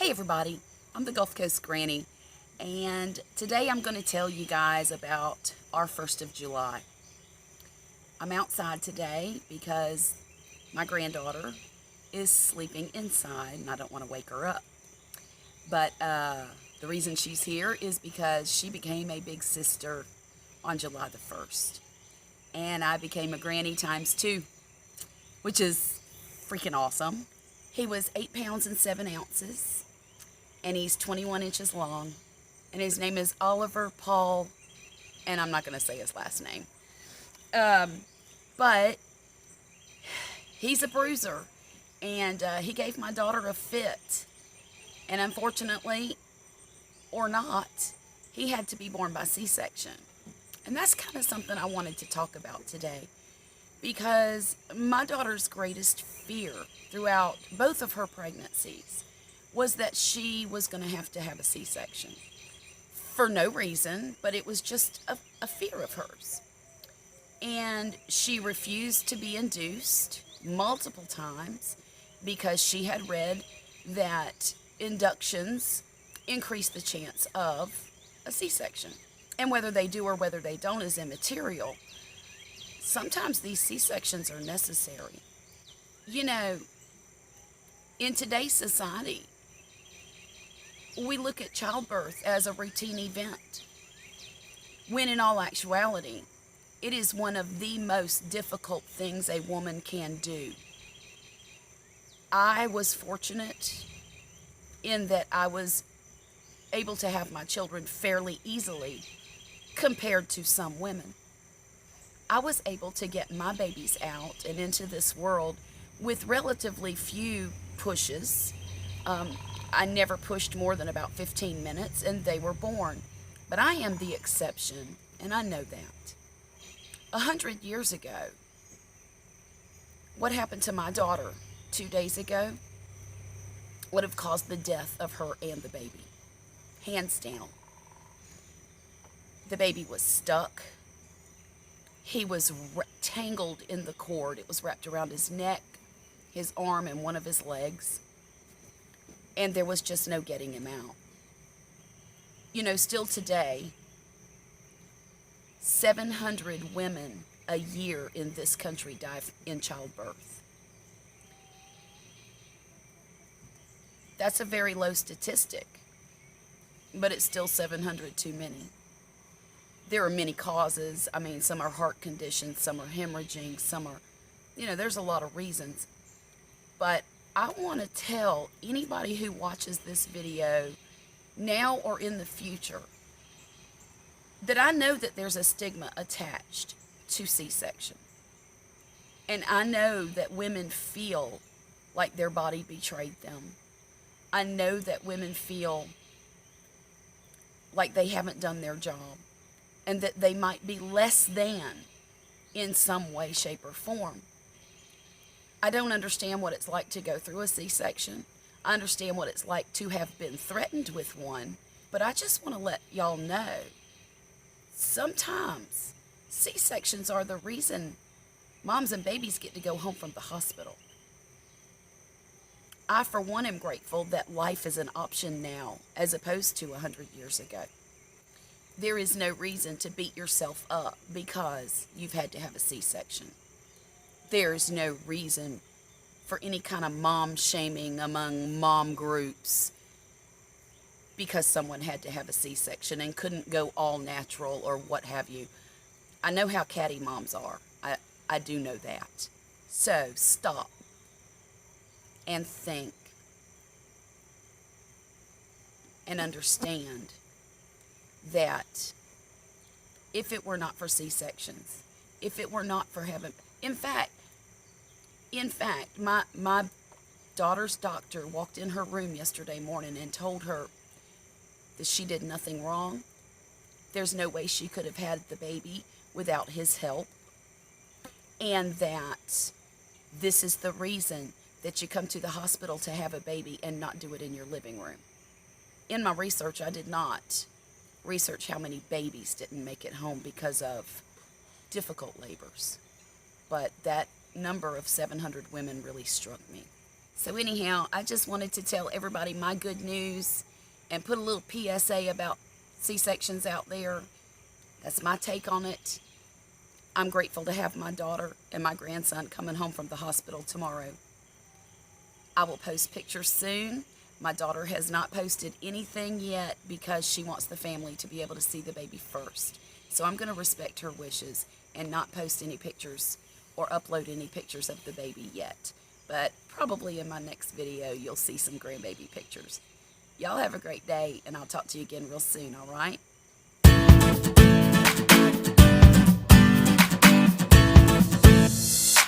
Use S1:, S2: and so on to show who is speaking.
S1: Hey everybody, I'm the Gulf Coast Granny, and today I'm going to tell you guys about our 1st of July. I'm outside today because my granddaughter is sleeping inside and I don't want to wake her up. But the reason she's here is because she became a big sister on July the 1st. And I became a granny times two, which is freaking awesome. He was 8 pounds and 7 ounces. And he's 21 inches long, and his name is Oliver Paul, and I'm not going to say his last name. But he's a bruiser, and he gave my daughter a fit, and unfortunately, or not, he had to be born by C-section. And that's kind of something I wanted to talk about today, because my daughter's greatest fear throughout both of her pregnancies was that she was going to have a C-section. For no reason, but it was just a fear of hers. And she refused to be induced multiple times because she had read that inductions increase the chance of a C-section. And whether they do or whether they don't is immaterial. Sometimes these C-sections are necessary. You know, in today's society, we look at childbirth as a routine event, when in all actuality, it is one of the most difficult things a woman can do. I was fortunate in that I was able to have my children fairly easily compared to some women. I was able to get my babies out and into this world with relatively few pushes. I never pushed more than about 15 minutes, and they were born. But I am the exception, and I know that. 100 years ago, what happened to my daughter 2 days ago would have caused the death of her and the baby. Hands down. The baby was stuck. He was tangled in the cord. It was wrapped around his neck, his arm, and one of his legs. And there was just no getting him out. You know, still today, 700 women a year in this country die in childbirth. That's a very low statistic, but it's still 700 too many. There are many causes. I mean, some are heart conditions, some are hemorrhaging, some are, there's a lot of reasons. But I want to tell anybody who watches this video now or in the future that I know that there's a stigma attached to C-section. And I know that women feel like their body betrayed them. I know that women feel like they haven't done their job and that they might be less than in some way, shape, or form. I don't understand what it's like to go through a C-section. I understand what it's like to have been threatened with one, but I just want to let y'all know, sometimes C-sections are the reason moms and babies get to go home from the hospital. I, for one, am grateful that life is an option now as opposed to 100 years ago. There is no reason to beat yourself up because you've had to have a C-section. There's no reason for any kind of mom shaming among mom groups because someone had to have a C-section and couldn't go all natural or what have you. I know how catty moms are. I do know that. So stop and think and understand that if it were not for C-sections, if it were not for having, in fact, my daughter's doctor walked in her room yesterday morning and told her that she did nothing wrong. There's no way she could have had the baby without his help. And that this is the reason that you come to the hospital to have a baby and not do it in your living room. In my research, I did not research how many babies didn't make it home because of difficult labors. But that number of 700 women really struck me. So anyhow, I just wanted to tell everybody my good news and put a little PSA about C-sections out there. That's my take on it. I'm grateful to have my daughter and my grandson coming home from the hospital tomorrow. I will post pictures soon. My daughter has not posted anything yet because she wants the family to be able to see the baby first. So I'm going to respect her wishes and not post any pictures or upload any pictures of the baby yet. But probably in my next video, you'll see some grandbaby pictures. Y'all have a great day, and I'll talk to you again real soon, all right?